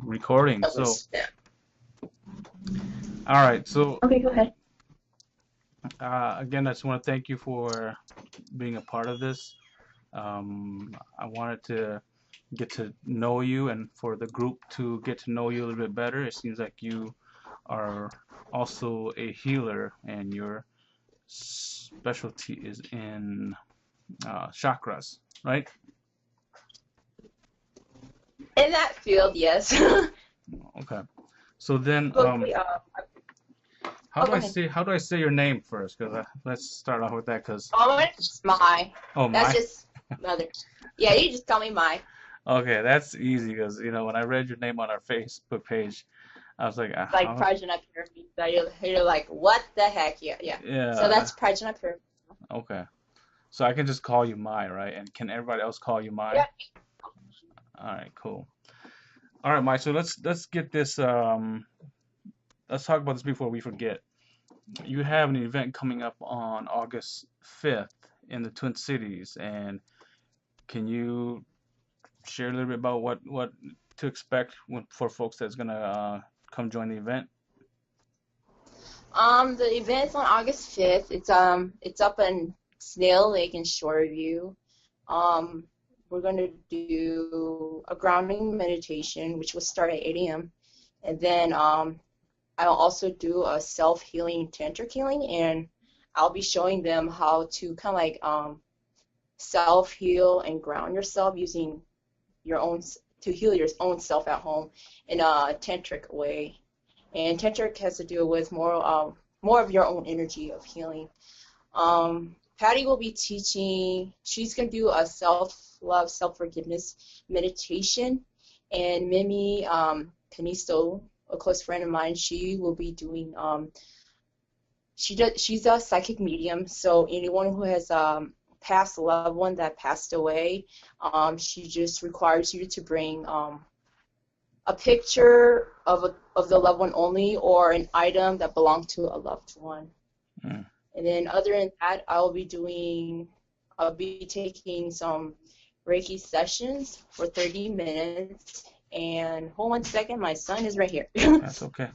recording. So, Yeah. all right. So, Okay, go ahead. again, I just want to thank you for being a part of this. I wanted to get to know you and for the group to get to know you a little bit better. It seems like you are also a healer, and your specialty is in chakras, right? In that field, yes. Okay. So then, But oh, go ahead. how do I say your name first? Because let's start off with that. Because Oh, it's my. oh That's my. just mother. Yeah, you just call me my. Okay, that's easy. Because when I read your name on our Facebook page, I was like, Like Prajna Pyramid. So you're like, what the heck? Yeah, yeah. So yeah. that's Prajna Pyramid. Okay. So I can just call you Mai, right? And can everybody else call you Mai? Yeah. All right, cool. All right, Mai. So let's get this. Let's talk about this before we forget. You have an event coming up on August 5th in the Twin Cities, and can you share a little bit about what to expect for folks that's gonna come join the event? The event's on August 5th. It's up in Snail Lake in Shoreview. Um, we're gonna do a grounding meditation, which will start at 8 a.m. And then I'll also do a self-healing tantric healing, and I'll be showing them how to kind of like self-heal and ground yourself using your own to heal your own self at home in a tantric way. And tantric has to do with more of your own energy of healing. Patty will be teaching. She's gonna do a self-love, self-forgiveness meditation, and Mimi Penisto, a close friend of mine, she will be doing she's a psychic medium, so anyone who has past loved one that passed away, she just requires you to bring a picture of the loved one only, or an item that belonged to a loved one. Mm. And then other than that, I'll be taking some Reiki sessions for 30 minutes. And hold one second, my son is right here. Say That's okay.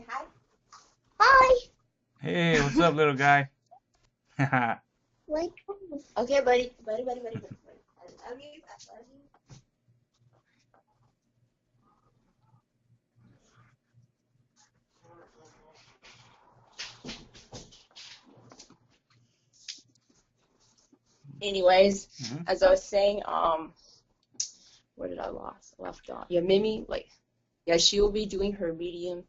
hi. Hi. Hey, what's up, little guy? Like, okay, buddy. Buddy. I love you. I love you. Anyways, Hmm. as I was saying, where did I left off? Yeah, Mimi, like, yeah, she will be doing her medium,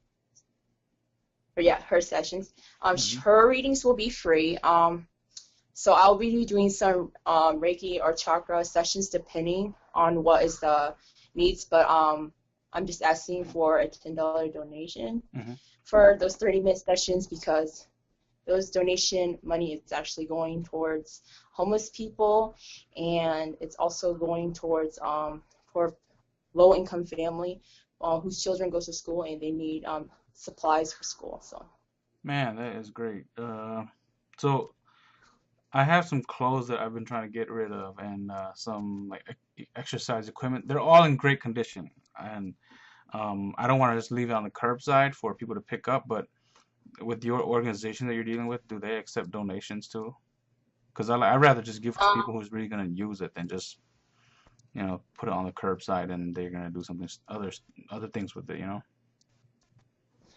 or yeah, her sessions. Hmm. Her readings will be free. So I'll be doing some Reiki or chakra sessions depending on what is the needs, but I'm just asking for a $10 donation Hmm. for those 30-minute sessions, because those donation money is actually going towards homeless people, and it's also going towards for low-income family whose children go to school and they need supplies for school. So Man, that is great. So I have some clothes that I've been trying to get rid of, and some like exercise equipment. They're all in great condition, and I don't want to just leave it on the curbside for people to pick up. But with your organization that you're dealing with, do they accept donations too? Because I'd rather just give it to um, people who's really gonna use it than just put it on the curbside and they're gonna do something other things with it.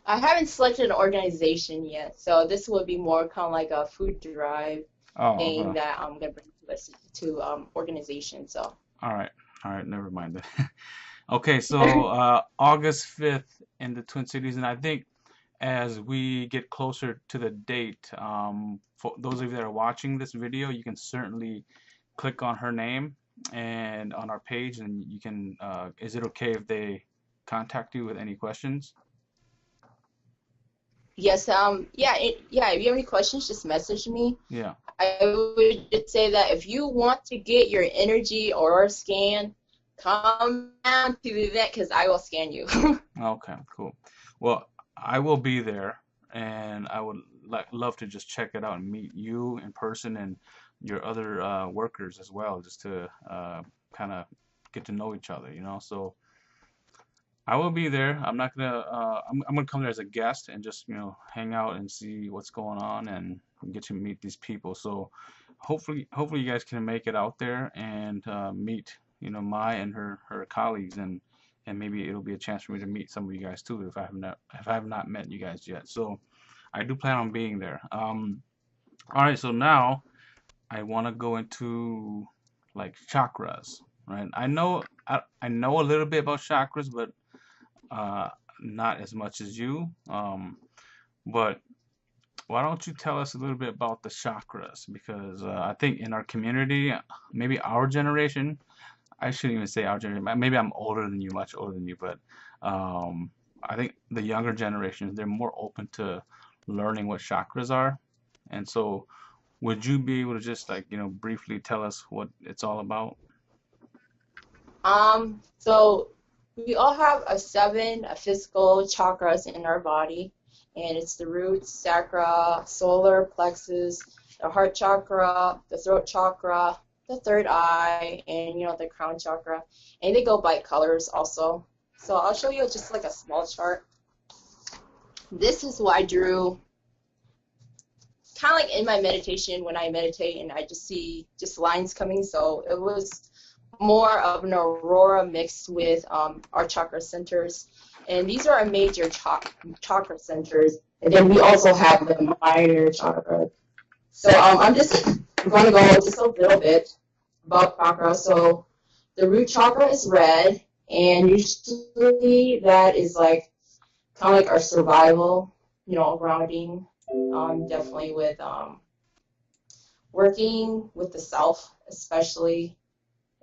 I haven't selected an organization yet, so this would be more kind of like a food drive Oh, thing okay. that I'm gonna bring to us to organization. So All right. All right. Never mind that. Okay, so August 5th in the Twin Cities, and I think as we get closer to the date, for those of you that are watching this video, you can certainly click on her name and on our page, and you can. Is it okay if they contact you with any questions? yes, yeah. If you have any questions, just message me. Yeah. I would just say that if you want to get your energy or scan, come down to the event because I will scan you. Okay, cool. Well, I will be there, and I would love to just check it out and meet you in person and your other workers as well, just to kind of get to know each other, you know. So I will be there. I'm not gonna. I'm gonna come there as a guest and just hang out and see what's going on and get to meet these people. So hopefully you guys can make it out there and meet Mai and her colleagues and maybe it'll be a chance for me to meet some of you guys too if I have not met you guys yet. So I do plan on being there. All right. So now I want to go into like chakras, right? I know a little bit about chakras, but uh, not as much as you. But why don't you tell us a little bit about the chakras? Because I think in our community, maybe our generation, I shouldn't even say our generation, maybe I'm older than you, much older than you, but um, I think the younger generations, they're more open to learning what chakras are. And so, would you be able to just like, briefly tell us what it's all about? So we all have seven physical chakras in our body, and it's the root, sacra, solar plexus, the heart chakra, the throat chakra, the third eye, and the crown chakra. And they go by colors also. So I'll show you just like a small chart. This is what I drew kind of like in my meditation when I meditate and I just see just lines coming. So it was more of an aurora mixed with our chakra centers. And these are our major chakra centers. And then we also have the minor chakra. So I'm just going to go just a little bit about chakra. So the root chakra is red, and usually that is like kind of like our survival, grounding, definitely with working with the self, especially.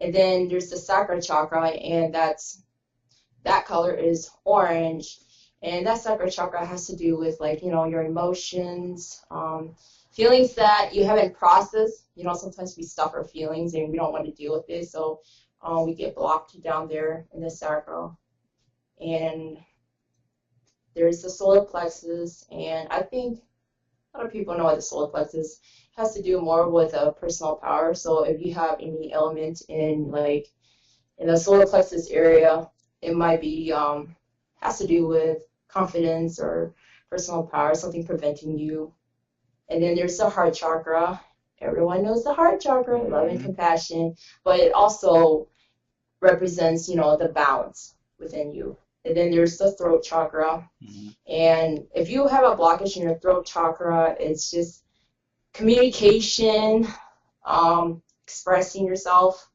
And then there's the sacral chakra, and that color is orange. And that sacral chakra has to do with like, your emotions, feelings that you haven't processed. Sometimes we stuff our feelings and we don't want to deal with it. So we get blocked down there in the sacral. And there's the solar plexus, and I think a lot of people know what the solar plexus has to do more with personal power. So if you have any element in the solar plexus area, it might be has to do with confidence or personal power, something preventing you. And then there's the heart chakra. Everyone knows the heart chakra, love and compassion, but it also represents, the balance within you. And then there's the throat chakra. And if you have a blockage in your throat chakra, it's just communication, expressing yourself.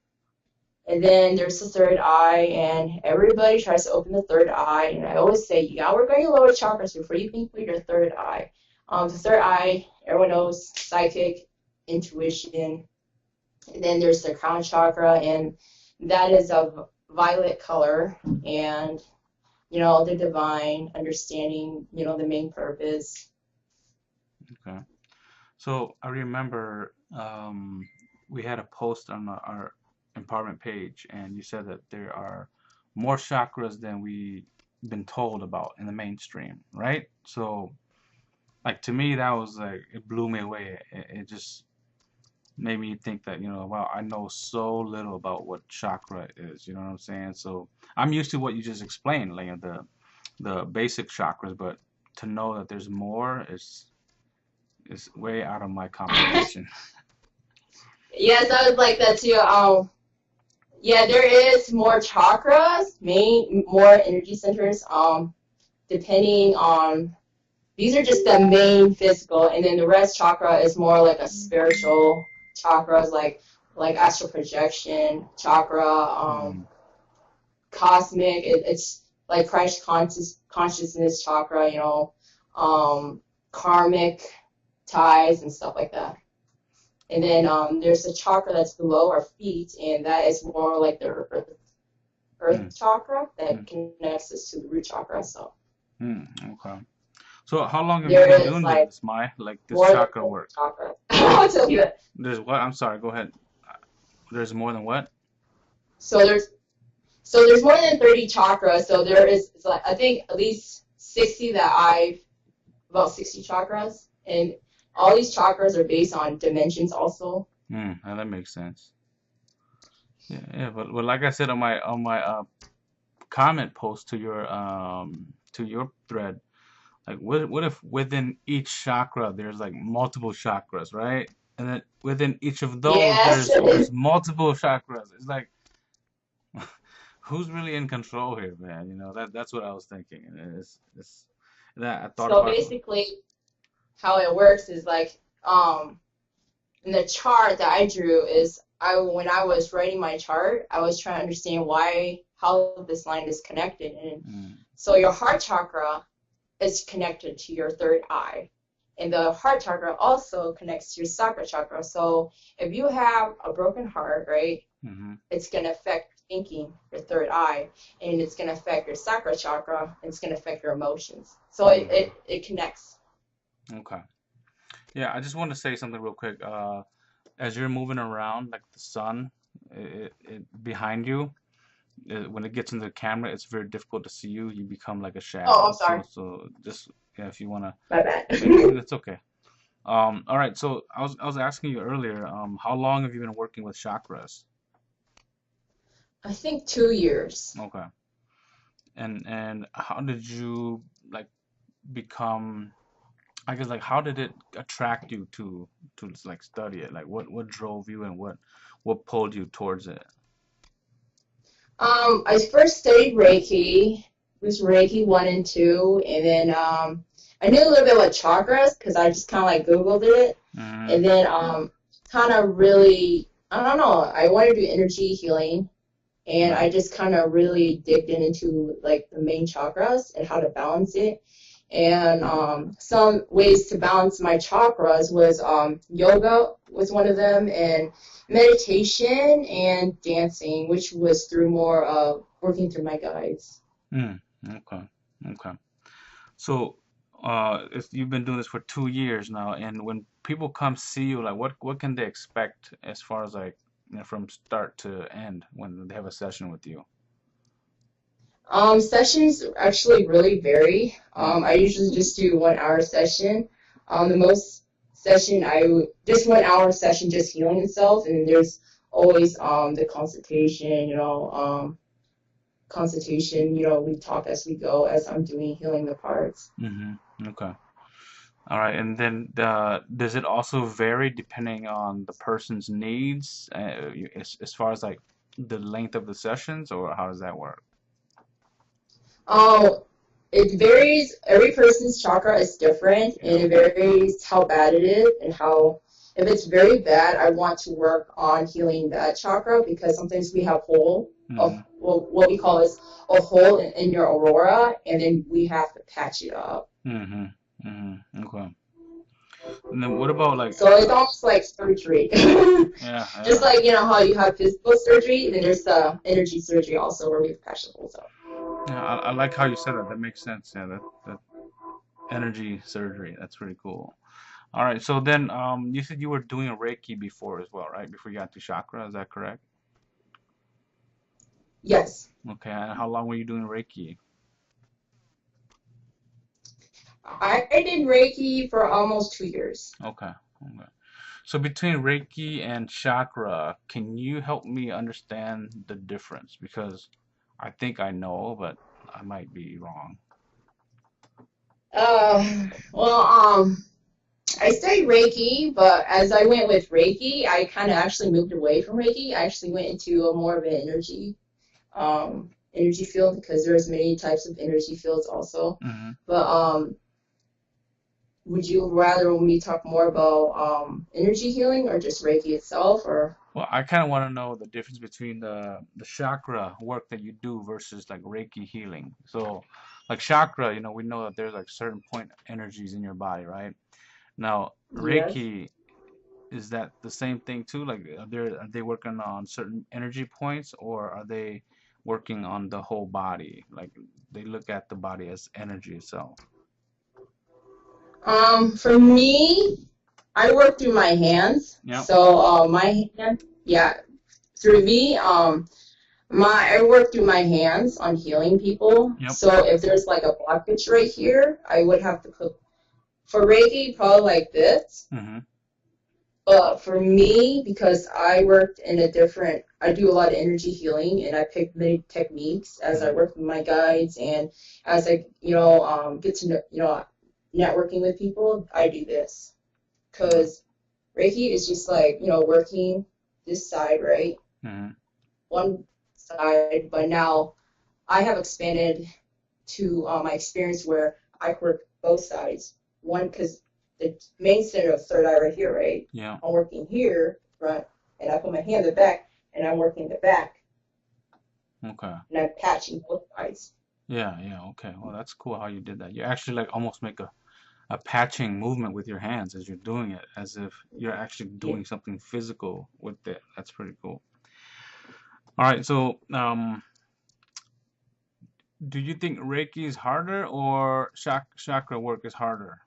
And then there's the third eye, and everybody tries to open the third eye. And I always say, you gotta work on your lower chakras before you can include your third eye. The third eye, everyone knows, psychic, intuition. And then there's the crown chakra, and that is a violet color. And the divine understanding, the main purpose. Okay. So I remember we had a post on our empowerment page, and you said that there are more chakras than we been told about in the mainstream, right? So, like to me, that was like it blew me away. It just made me think that wow, I know so little about what chakra is. You know what I'm saying? So I'm used to what you just explained, like the basic chakras, but to know that there's more is way out of my comprehension. Yes, I was like that too. Yeah, there is more chakras, more energy centers. Depending on these are just the main physical, and then the rest chakra is more like a spiritual chakras, like astral projection chakra, cosmic. It's like Christ consciousness chakra, karmic ties and stuff like that. And then there's a chakra that's below our feet, and that is more like the earth chakra that connects us to the root chakra. So Okay. So how long have you there been is doing like this, Mai? Like this more than chakra work? chakra. I'll tell you that. There's what? I'm sorry. Go ahead. There's more than what? So there's more than 30 chakras. So there is, it's like, I think at least 60 about 60 chakras, and all these chakras are based on dimensions also. That makes sense. Yeah, but like I said on my comment post to your thread, like what if within each chakra there's like multiple chakras, right? And then within each of those Yes. there's multiple chakras. It's like who's really in control here, man? You know, that's what I was thinking. And it's that I thought So about. basically, how it works is like, in the chart that I drew is I when I was writing my chart, I was trying to understand why how this line is connected. And Mm, so your heart chakra is connected to your third eye. And the heart chakra also connects to your sacral chakra. So if you have a broken heart, right, mm-hmm. it's going to affect thinking, your third eye, and it's going to affect your sacral chakra, and it's going to affect your emotions. So Mm-hmm. it connects. Okay. Yeah, I just want to say something real quick. As you're moving around, like the sun, behind you, when it gets into the camera, it's very difficult to see you. You become like a Oh, shadow. I'm sorry. So just yeah, if you wanna, My bad. it's okay. All right. So I was asking you earlier, how long have you been working with chakras? I think 2 years. Okay. And how did you like become? I guess like how did it attract you to like study it? Like what drove you and what pulled you towards it? I first studied Reiki. It was Reiki 1 and 2, and then I knew a little bit about chakras because I just kind of like Googled it, Mm-hmm. and then kind of really, I don't know, I wanted to do energy healing, and Mm-hmm. I just kind of really digged into like the main chakras and how to balance it. And some ways to balance my chakras was yoga was one of them, and meditation and dancing, which was through more of working through my guides. Mm, okay. Okay. So, if you've been doing this for 2 years now, and when people come see you, like what can they expect as far as like from start to end when they have a session with you? Sessions actually really vary. Mm, I usually just do 1 hour session. The most session just 1 hour session just healing itself, and there's always the consultation, we talk as we go as I'm doing healing the parts. okay. All right. And then does it also vary depending on the person's needs, as far as like the length of the sessions, or how does that work? Um, it varies. Every person's chakra is different, and Yeah. it varies how bad it is and how. If it's very bad, I want to work on healing that chakra because sometimes we have hole of Mm-hmm. well, what we call is a hole in your aurora, and then we have to patch it up. Mm-hmm. Mm-hmm. Okay. And then what about like So it's almost like surgery. yeah, Just yeah. like how you have physical surgery, then there's the energy surgery also where we patch the holes up. Yeah, I like how you said that. That makes sense. Yeah, that energy surgery. That's pretty cool. All right. So then, you said you were doing Reiki before as well, right? Before you got to chakra, is that correct? Yes. Okay. And how long were you doing Reiki? I did Reiki for almost 2 years. Okay. Okay. So between Reiki and chakra, can you help me understand the difference? Because I think I know, but I might be wrong. Well, I studied Reiki, but as I went with Reiki, I kind of actually moved away from Reiki. I actually went into a more of an energy field because there's many types of energy fields also. Mm-hmm. But would you rather me talk more about energy healing or just Reiki itself, or? Well, I kind of want to know the difference between the chakra work that you do versus like Reiki healing. So, like chakra, we know that there's like certain point energies in your body, right? Now, Yes. Reiki, is that the same thing too? Like, are they working on certain energy points, or are they working on the whole body? Like, they look at the body as energy itself. For me, I work through my hands. Yep. So my hand, yeah, through me, I work through my hands on healing people. Yep. So if there's like a blockage right here, I would have to put for Reiki probably like this. Mm-hmm. For me, because I worked in a different, I do a lot of energy healing, and I pick many techniques as I Hmm. work with my guides, and as I, get to know, networking with people, I do this. Okay. Because Reiki is just like, working this side, right? Hmm. One side, but now I have expanded to my experience where I work both sides. One, because the main center of third eye right here, right? Yeah. I'm working here, front, and I put my hand in the back, and I'm working the back, Okay. and I'm patching both sides. Yeah. Yeah. Okay. Well, that's cool how you did that. You actually like almost make a patching movement with your hands as you're doing it, as if you're actually Yeah. doing something physical with it. That's pretty cool. All right. So, do you think Reiki is harder or chakra work is harder?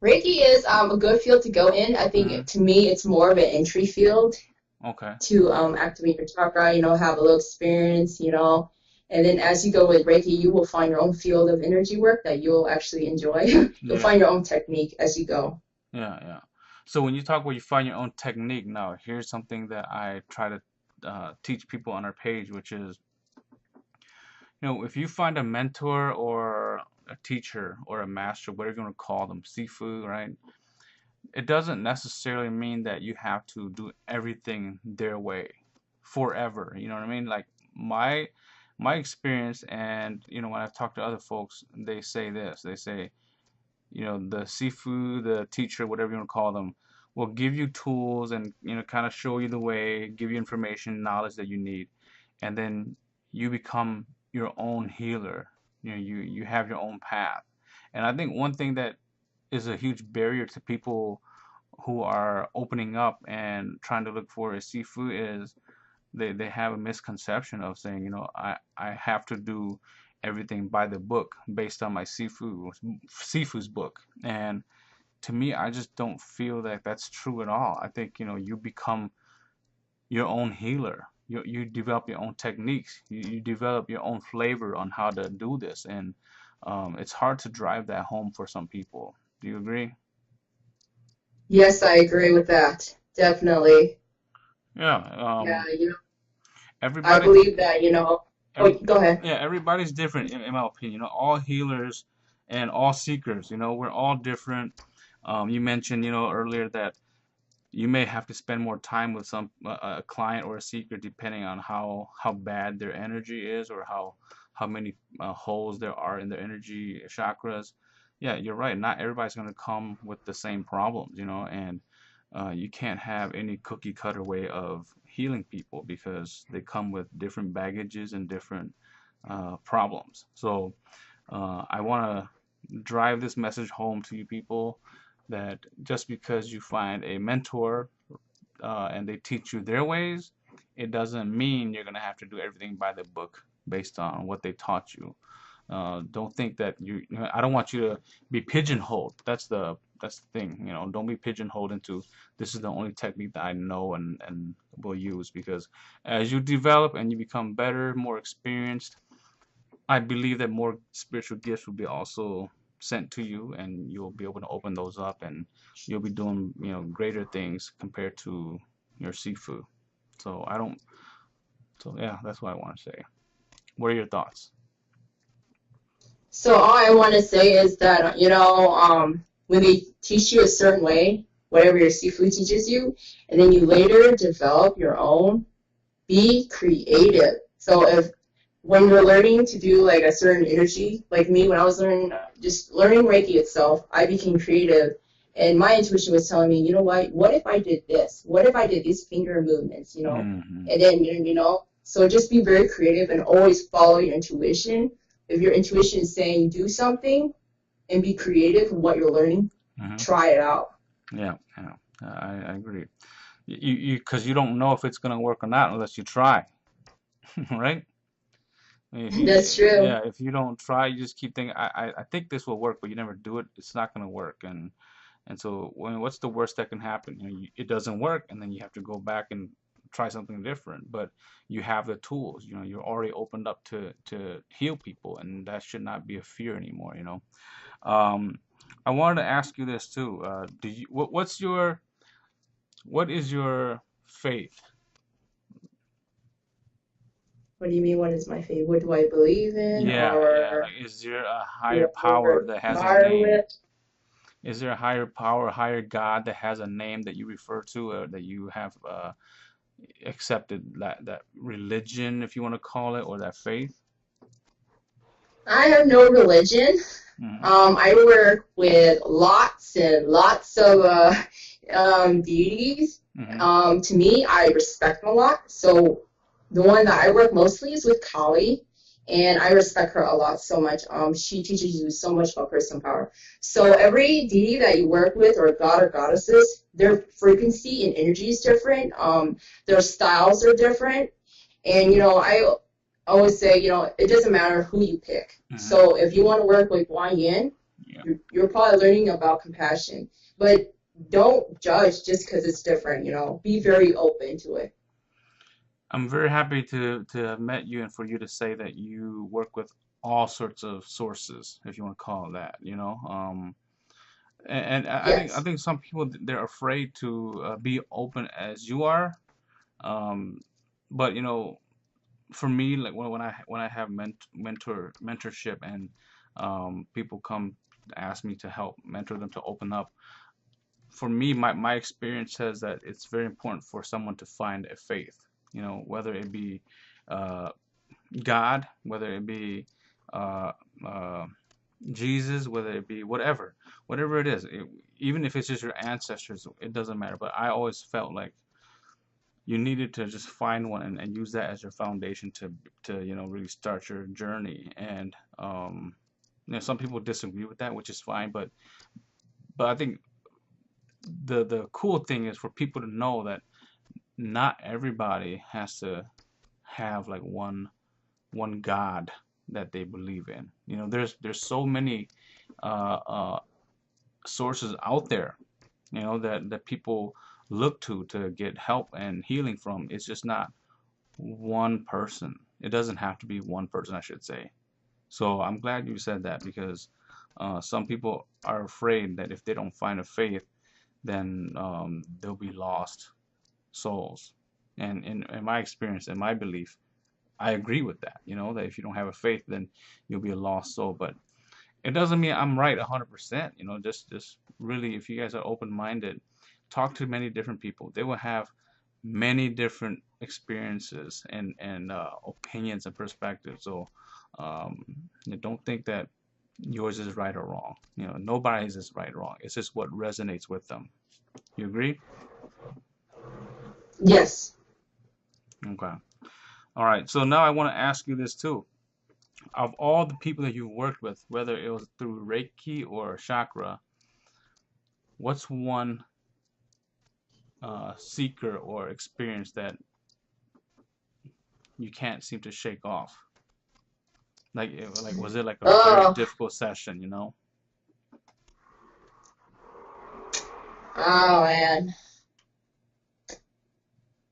Reiki is a good field to go in. I think Hmm. to me, it's more of an entry field Okay. to activate your chakra, have a little experience, And then as you go with Reiki, you will find your own field of energy work that you'll actually enjoy. You'll Yeah. find your own technique as you go. Yeah. Yeah. So when you talk about you find your own technique, now here's something that I try to teach people on our page, which is, if you find a mentor or a teacher or a master, whatever you want to call them, Sifu, right? It doesn't necessarily mean that you have to do everything their way forever. You know what I mean? Like my experience, and when I've talked to other folks, they say this. They say, the Sifu, the teacher, whatever you want to call them, will give you tools and kind of show you the way, give you information, knowledge that you need, and then you become your own healer. You have your own path. And I think one thing that is a huge barrier to people who are opening up and trying to look for a Sifu is they have a misconception of saying, I have to do everything by the book based on my Sifu's book. And to me, I just don't feel that that's true at all. I think, you become your own healer. You develop your own techniques. You develop your own flavor on how to do this. And it's hard to drive that home for some people. Do you agree? Yes, I agree with that. Definitely. Yeah. Yeah, I Everybody, believe that, Oh, every, go ahead. yeah, everybody's different in my opinion. All healers and all seekers. We're all different. You mentioned, earlier that you may have to spend more time with a client or a seeker depending on how bad their energy is or how many holes there are in their energy chakras. Yeah, you're right. Not everybody's going to come with the same problems, and you can't have any cookie cutter way of healing people because they come with different baggages and different problems. So I want to drive this message home to you people that just because you find a mentor and they teach you their ways, it doesn't mean you're going to have to do everything by the book based on what they taught you. Don't think that I don't want you to be pigeonholed. That's the thing. Don't be pigeonholed into this is the only technique that I know and will use because as you develop and you become better, more experienced, I believe that more spiritual gifts will be also sent to you, and you'll be able to open those up, and you'll be doing, greater things compared to your seafood. So I don't. So yeah, that's what I want to say. What are your thoughts? So all I want to say is that, when they teach you a certain way, whatever your seafood teaches you, and then you later develop your own, be creative. So if when you're learning to do like a certain energy, like me, when I was learning, just learning Reiki itself, I became creative. And my intuition was telling me, what if I did this? What if I did these finger movements? Hmm. And then, so just be very creative and always follow your intuition. If your intuition is saying do something and be creative in what you're learning, Hmm. try it out. Yeah, yeah, I agree. Because you don't know if it's gonna work or not unless you try, right? If That's true. yeah, if you don't try, you just keep thinking, I think this will work, but you never do it, it's not gonna work. And so, what's the worst that can happen? It doesn't work, and then you have to go back and try something different. But you have the tools. You're already opened up to heal people, and that should not be a fear anymore. Um, I wanted to ask you this too. What is your faith? What do you mean? What is my favorite? What do I believe in, Yeah, yeah. or Like, is there a higher power or that has a admire name? with? Is there a higher power, a higher God that has a name that you refer to, or that you have accepted that religion, if you want to call it, or that faith? I have no religion. Hmm. I work with lots and lots of deities. Hmm. To me, I respect them a lot. So the one that I work mostly is with Kali, and I respect her a lot so much. She teaches you so much about personal power. So every deity that you work with, or god or goddesses, their frequency and energy is different. Their styles are different. And, I always say, it doesn't matter who you pick. Hmm. So if you want to work with Guan Yin, Yeah. you're probably learning about compassion. But don't judge just because it's different, Be very open to it. I'm very happy to have met you and for you to say that you work with all sorts of sources, if you want to call it that, you know. And I Yes. think some people they're afraid to be open as you are. Um, but you know, for me, like when I have mentorship and people come ask me to help mentor them to open up. For me, my experience says that it's very important for someone to find a faith. You know, whether it be uh, God, whether it be uh, uh, Jesus, whether it be whatever it is, even if it's just your ancestors, it doesn't matter. But I always felt like you needed to just find one and use that as your foundation to really start your journey. And some people disagree with that, which is fine. But I think the cool thing is for people to know that not everybody has to have like one God that they believe in. You know, there's so many uh, sources out there, that people look to get help and healing from. It's just not one person. It doesn't have to be one person, I should say. So I'm glad you said that because some people are afraid that if they don't find a faith, then they'll be lost souls. And in my experience and my belief, I agree with that. You know, that if you don't have a faith, then you'll be a lost soul. But it doesn't mean I'm right 100%. You know, just really, if you guys are open-minded, talk to many different people. They will have many different experiences and opinions and perspectives. So um, don't think that yours is right or wrong. You know, nobody's is right or wrong. It's just what resonates with them. You agree? Yes. Okay. All right. So now I want to ask you this too. Of all the people that you worked with, whether it was through Reiki or chakra, what's one seeker or experience that you can't seem to shake off? Like was it like a very Oh, difficult session, you know? oh man.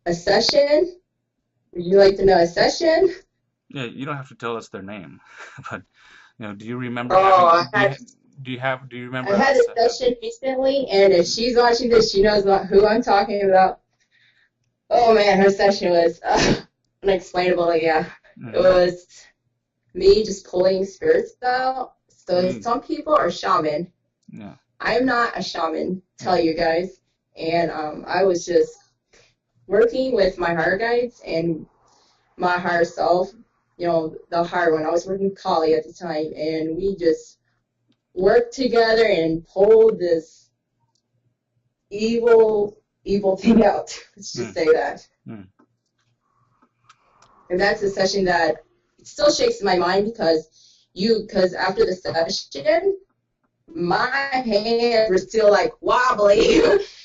A session? Would you like to know a session? Yeah, you don't have to tell us their name, but do you remember Oh, having do you I remember had a session recently, and if she's watching this, she knows who I'm talking about. Oh man, her session was unexplainable. Yeah, it mm-hmm, was me just pulling spirits out. So mm, some people are shaman. yeah, I'm not a shaman, tell yeah, you guys. And I was just working with my higher guides and my higher self, the higher one. I was working with Kali at the time, and we just worked together and pulled this evil thing out. Let's just mm, say that. mm, And that's a session that still shakes my mind because after the session, my hands were still like wobbly.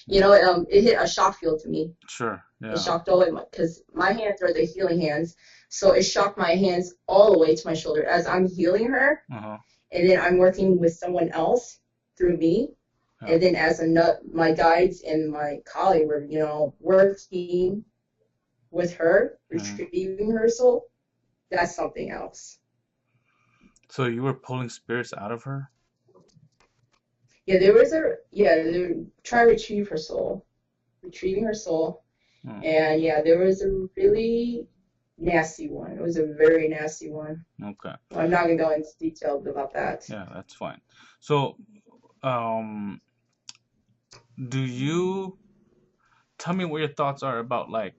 It hit a shock field to me. sure, It yeah, shocked all because my hands are the healing hands. So it shocked my hands all the way to my shoulder as I'm healing her. uh-huh, And then I'm working with someone else through me. yeah, And then my guides and my colleague were, working with her, mm-hmm. retrieving her soul. That's something else. So you were pulling spirits out of her? Yeah, there was a yeah, they try to retrieve her soul, retrieving her soul, Hmm. and yeah, there was a really nasty one. It was a very nasty one. Okay. Well, I'm not gonna go into details about that. Yeah, that's fine. So, um, do you tell me what your thoughts are about like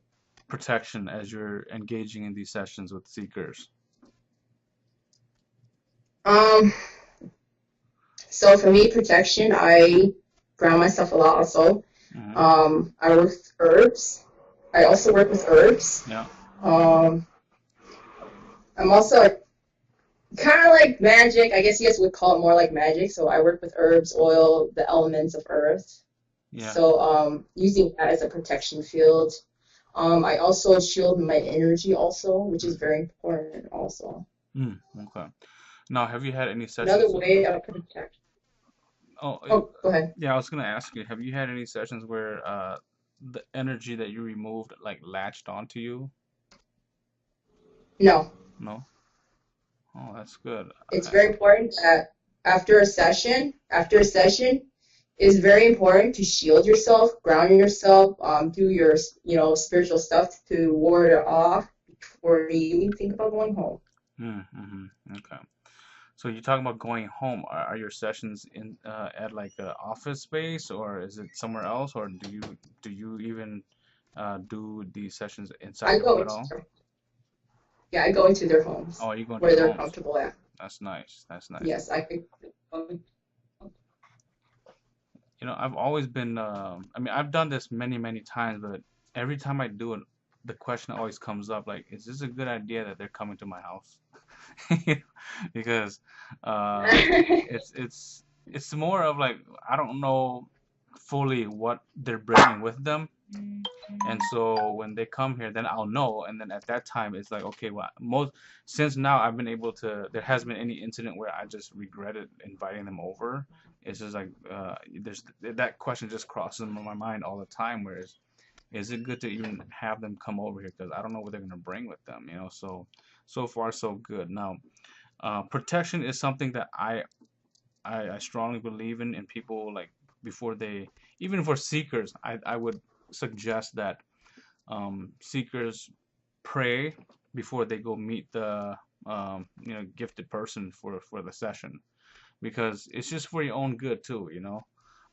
protection as you're engaging in these sessions with seekers? Um, so for me, protection, I ground myself a lot also. Hmm. I work with herbs. I also work with herbs. Yeah. Um, I'm also kind of like magic. I guess you guys would call it more like magic. So I work with herbs, oil, the elements of earth. Yeah. So using that as a protection field. I also shield my energy also, which is very important also. Mm, okay. Now, have you had any Another sessions? way of protection. Oh, Oh, go ahead. yeah, I was gonna ask you, have you had any sessions where the energy that you removed like latched onto you? No, No? Oh, that's good. it's very important that after a session, it's very important to shield yourself, ground yourself, do your spiritual stuff to ward it off before you even think about going home. Mm-hmm. Okay. So you're talking about going home. Are your sessions in at like a office space or is it somewhere else or do you even do these sessions inside I your go home at into all? yeah, I go into their homes Oh, you go into where their they're homes. comfortable at. That's nice. That's nice. Yes, I could. I've always been, I mean, I've done this many, many times, but every time I do it, the question always comes up, like, is this a good idea that they're coming to my house? You know, because uh, it's more of like I don't know fully what they're bringing with them, and so when they come here, then I'll know, and then at that time, it's like, okay, well, since now I've been able to, there hasn't been any incident where I just regretted inviting them over. It's just like there's that question just crosses my mind all the time. Whereas, is it good to even have them come over here because I don't know what they're gonna bring with them, you know? So far so good. Now, protection is something that I strongly believe in people like before they even for seekers I would suggest that seekers pray before they go meet the gifted person for the session because it's just for your own good too, you know.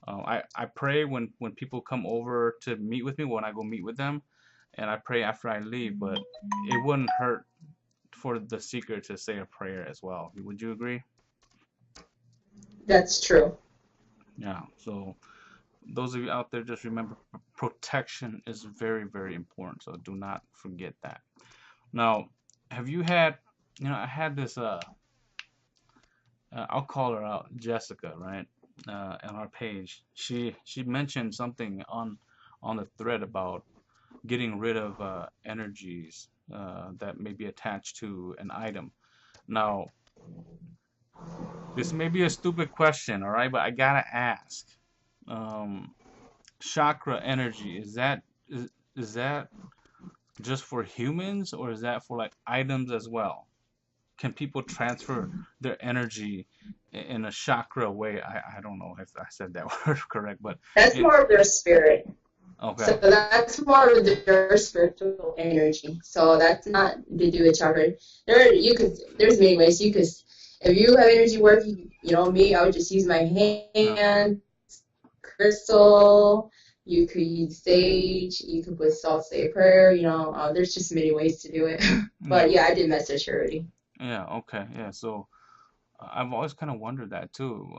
I pray when people come over to meet with me when I go meet with them, and I pray after I leave, but it wouldn't hurt for the seeker to say a prayer as well. Would you agree? That's true. Yeah. So those of you out there, just remember protection is very, very important. So do not forget that. Now, have you had, I had this, I'll call her out, Jessica, right? On our page, she mentioned something on the thread about getting rid of energies that may be attached to an item. Now, this may be a stupid question, all right, but I gotta ask. Um, Chakra energy is that just for humans or is that for like items as well? Can people transfer their energy in a chakra way? I don't know if I said that word correct, but That's it more of their spirit. okay. So that's more of their spiritual energy. So that's not to do with chakra. There's many ways you could if you have energy work, me, I would just use my Yeah. hand, crystal. You could use sage. You could put salt, say a prayer. There's just many ways to do it. But Yeah. yeah, I did message her already. Yeah. Okay. Yeah. So I've always kind of wondered that too.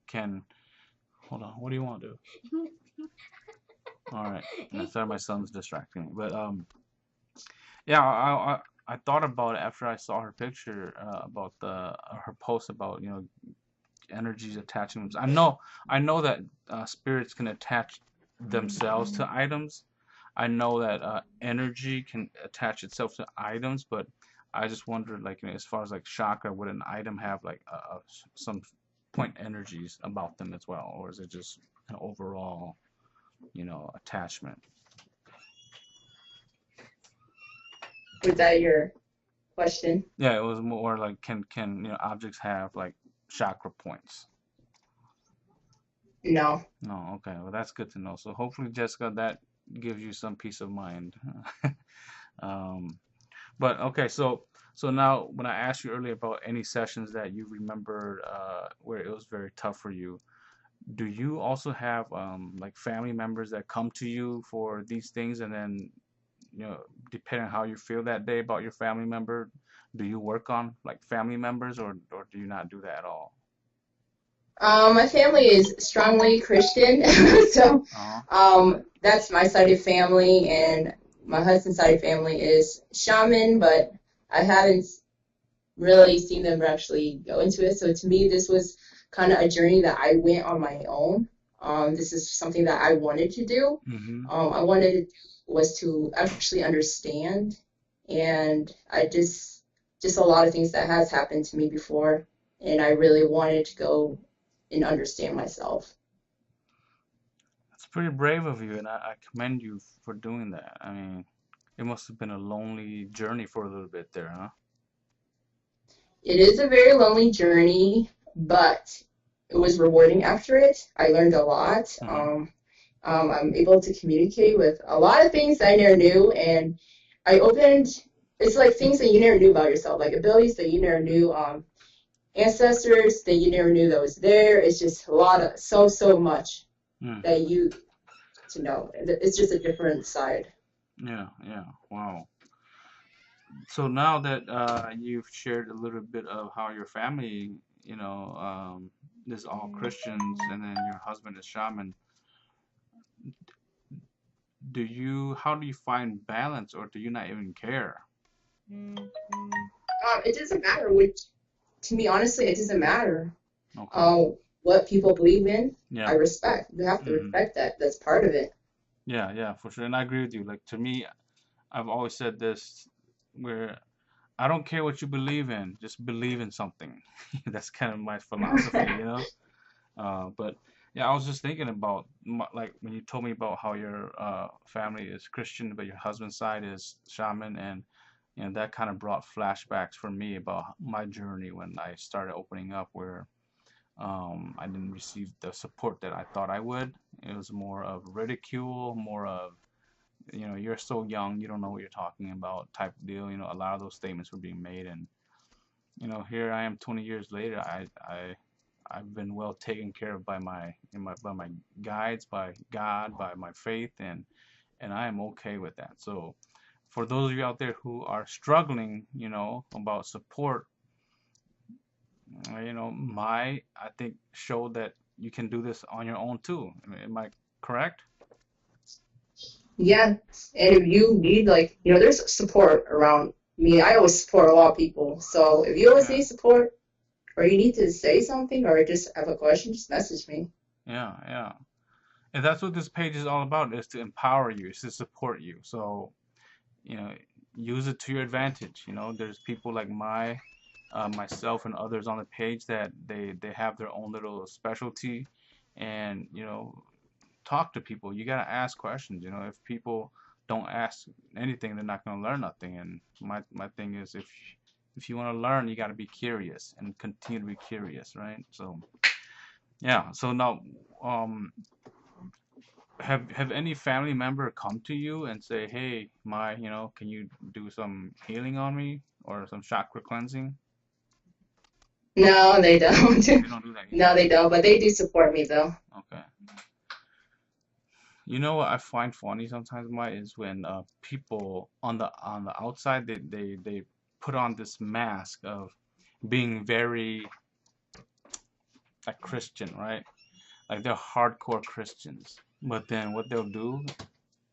Can hold on. What do you want to do? All right. Sorry, my son's distracting me. But yeah, I thought about it after I saw her picture about the her post about energies attaching them. I know that spirits can attach themselves to items. I know that energy can attach itself to items, but I just wondered, like, as far as like chakra, would an item have like some point energies about them as well, or is it just an overall, attachment? Was that your question? Yeah, it was more like can objects have like chakra points? No. No, okay. Well, that's good to know. So hopefully, Jessica, that gives you some peace of mind. Um, but okay, so now when I asked you earlier about any sessions that you remember where it was very tough for you, do you also have like family members that come to you for these things, and then depending on how you feel that day about your family member, do you work on like family members, or do you not do that at all? My family is strongly Christian, so Uh-huh. that's my side of family, and my husband's side of family is shaman, but I haven't really seen them actually go into it. So to me, this was kind of a journey that I went on my own. This is something that I wanted to do. Mm-hmm. I wanted was to actually understand, and I just a lot of things that has happened to me before, and I really wanted to go and understand myself. It's pretty brave of you, and I commend you for doing that. I mean, it must have been a lonely journey for a little bit there, huh? It is a very lonely journey, but it was rewarding after it. I learned a lot. Mm-hmm. I'm able to communicate with a lot of things I never knew, and I opened. It's like things that you never knew about yourself, like abilities that you never knew, ancestors that you never knew that was there. It's just a lot of so much Mm. that you to know. It's just a different side. Yeah, yeah. Wow. So now that you've shared a little bit of how your family, is all Christians, and then your husband is shaman, how do you find balance, or do you not even care? It doesn't matter which. To me, honestly, it doesn't matter. Okay. What people believe in, I Yeah. respect. You have to Hmm. respect that. That's part of it. Yeah, yeah, for sure. And I agree with you. Like to me, I've always said this, where I don't care what you believe in, just believe in something. That's kind of my philosophy. But yeah, I was just thinking about like when you told me about how your family is Christian, but your husband's side is shaman, and that kind of brought flashbacks for me about my journey when I started opening up, where I didn't receive the support that I thought I would. It was more of ridicule, more of you're so young, you don't know what you're talking about type of deal. A lot of those statements were being made, and here I am 20 years later. I've been well taken care of by my guides, by God, by my faith, and I am okay with that. So for those of you out there who are struggling, about support, my I think show that you can do this on your own too. Am I correct? Yeah, and if you need there's support around me. I always support a lot of people. So if you always Yeah, need support, or you need to say something, or just have a question, just message me. yeah, yeah. And that's what this page is all about, is to empower you, is to support you. So, you know, use it to your advantage. There's people like myself and others on the page that they have their own little specialty, and talk to people. You gotta ask questions. If people don't ask anything, they're not gonna learn nothing. And my thing is, if you want to learn, you gotta be curious and continue to be curious, right? So yeah. So now, um, have any family member come to you and say, hey, can you do some healing on me, or some chakra cleansing? No, they don't. They don't do that No, either. they don't. But they do support me though. Okay. You know what I find funny sometimes, Mike, is when people on the outside, they put on this mask of being very like Christian, right? Like they're hardcore Christians. But then what they'll do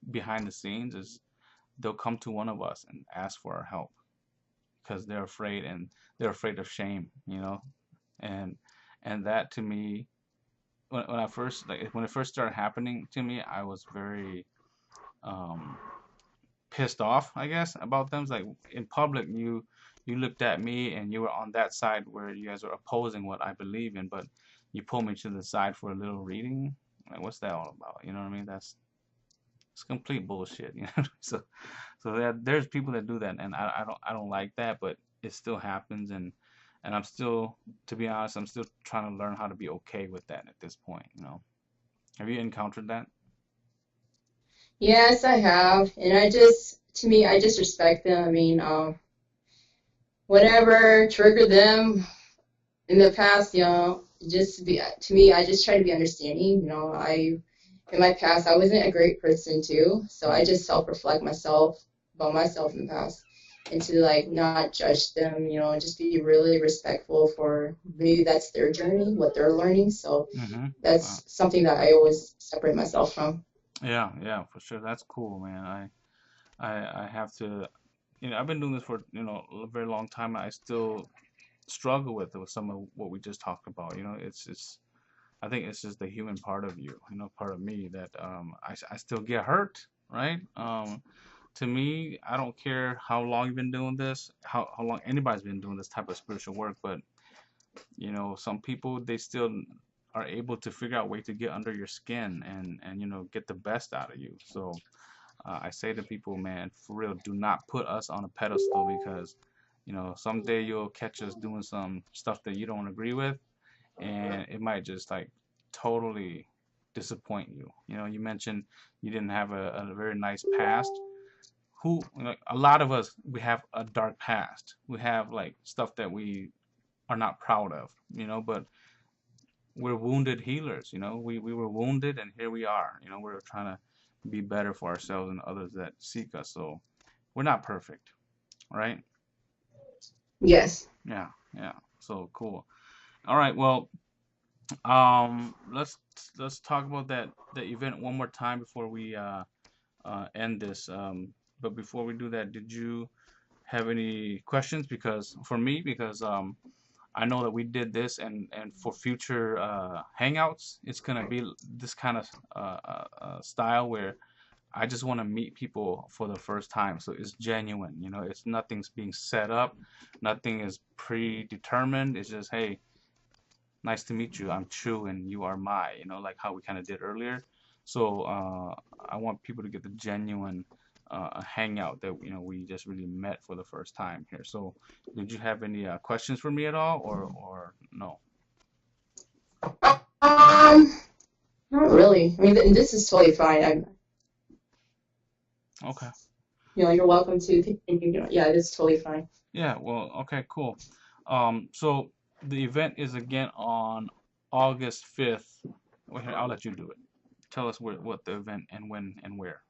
behind the scenes is they'll come to one of us and ask for our help, because they're afraid, and they're afraid of shame, and that to me, when I first like when it first started happening to me, I was very um pissed off, I guess, about them. It's like in public, you looked at me and you were on that side where you guys were opposing what I believe in, but you pull me to the side for a little reading. Like, what's that all about? You know what I mean? It's complete bullshit. So there's people that do that, and I don't like that, but it still happens, and I'm still, to be honest, I'm still trying to learn how to be okay with that at this point. Have you encountered that? Yes, I have, and I just, to me, I just respect them. I mean, whatever triggered them in the past, just be to me, I just try to be understanding. In my past, I wasn't a great person too, so I Mm-hmm. just self-reflect myself about myself in the past, and to like not judge them, just be really respectful for maybe that's their journey, what they're learning. So Mm-hmm. that's something that I always separate myself from. Yeah, yeah, for sure. That's cool, man. I have to, I've been doing this for, a very long time. I still struggle with some of what we just talked about. I think it's just the human part of you, part of me that I still get hurt, right? To me, I don't care how long you've been doing this, how long anybody's been doing this type of spiritual work, but some people they still are able to figure out a way to get under your skin and get the best out of you. So I say to people, man, for real, do not put us on a pedestal because someday you'll catch us doing some stuff that you don't agree with, and it might just like totally disappoint you. You mentioned you didn't have a very nice past. A lot of us, we have a dark past. We have like stuff that we are not proud of, but we're wounded healers. We were wounded and here we are. We're trying to be better for ourselves and others that seek us. So we're not perfect, right? Yes. Yeah, yeah. So cool. All right. Well, let's talk about that event one more time before we end this. But before we do that, did you have any questions? Because I know that we did this, and for future hangouts, it's gonna be this kind of style where I just want to meet people for the first time, so it's genuine. It's nothing's being set up, nothing is predetermined. It's just, hey, nice to meet you. I'm Chu, and you are Mai. Like how we kind of did earlier. So I want people to get the genuine hangout that we just really met for the first time here. So, did you have any questions for me at all, or no? Not really. I mean, this is totally fine. Okay. You're welcome to continue. Yeah, this is totally fine. Yeah. Well. Okay. Cool. So the event is again on August 5th. Well, here, I'll let you do it. Tell us what the event and when and where.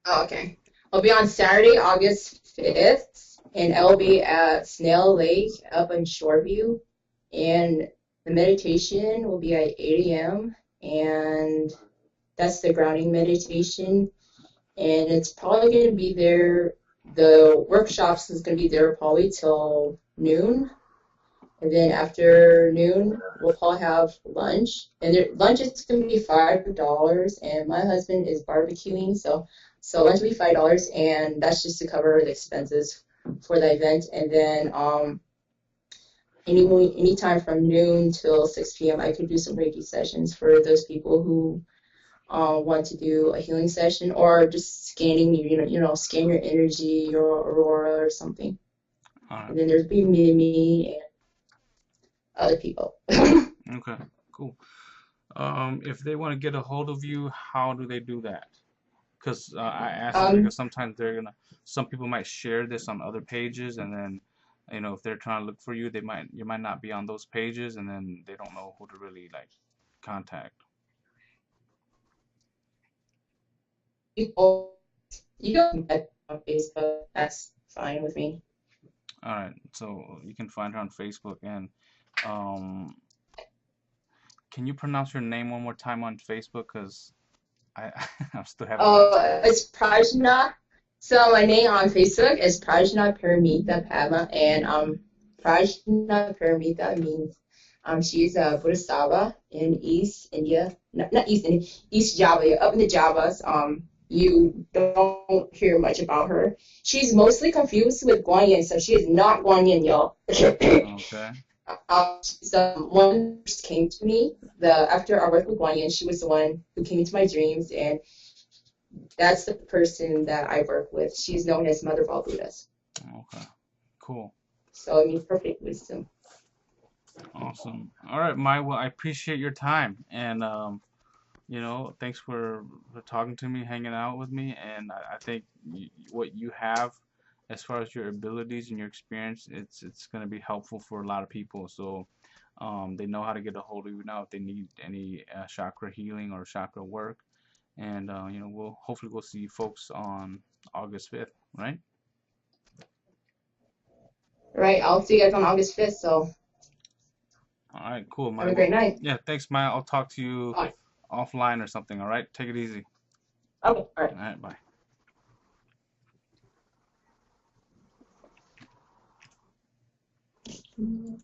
Oh, okay. I'll be on Saturday, August 5th, and I'll be at Snail Lake up in Shoreview. And the meditation will be at 8 a.m. And that's the grounding meditation. And it's probably going to be there. The workshops is going to be there probably till noon. And then after noon, we'll probably have lunch. And lunch is going to be $5. And my husband is barbecuing, so lunch will be $5, and that's just to cover the expenses for the event. And then anytime from noon till 6 p.m., I could do some Reiki sessions for those people who want to do a healing session or just scanning scan your energy, your aurora or something. All right. And then there's me and other people. Okay. Cool. If they want to get a hold of you, how do they do that? Because I asked this um, because sometimes some people might share this on other pages, and then, if they're trying to look for you, you might not be on those pages, and then they don't know who to really like contact. people, you can get on Facebook. That's fine with me. All right, so you can find her on Facebook, and um, can you pronounce your name one more time on Facebook? Because I I'm still having a hard time. It's Prajna. So my name on Facebook is Prajna Paramita Padma, and Prajna Paramita means she's a Bodhisattva in East India, not East India, East Java, up in the Javas. You don't hear much about her. She's mostly confused with Guanyin, so she is not Guanyin, y'all. Okay. She's the one who first came to me. After I worked with Guanyin, she was the one who came into my dreams, and that's the person that I work with. She's known as Mother of all Buddhas. Okay. Cool. So, I mean, perfect wisdom. Awesome. All right, Mai. Well, I appreciate your time, and thanks for talking to me, hanging out with me, and I think what you have as far as your abilities and your experience, it's going to be helpful for a lot of people. So they know how to get a hold of you now if they need any chakra healing or chakra work. And we'll see you folks on August 5th, right? Right. I'll see you guys on August 5th. So All right, cool, have Maya. a Well, great night. yeah, thanks, Maya. I'll talk to you Bye. offline or something. All right, take it easy. Okay. All All right, bye. right.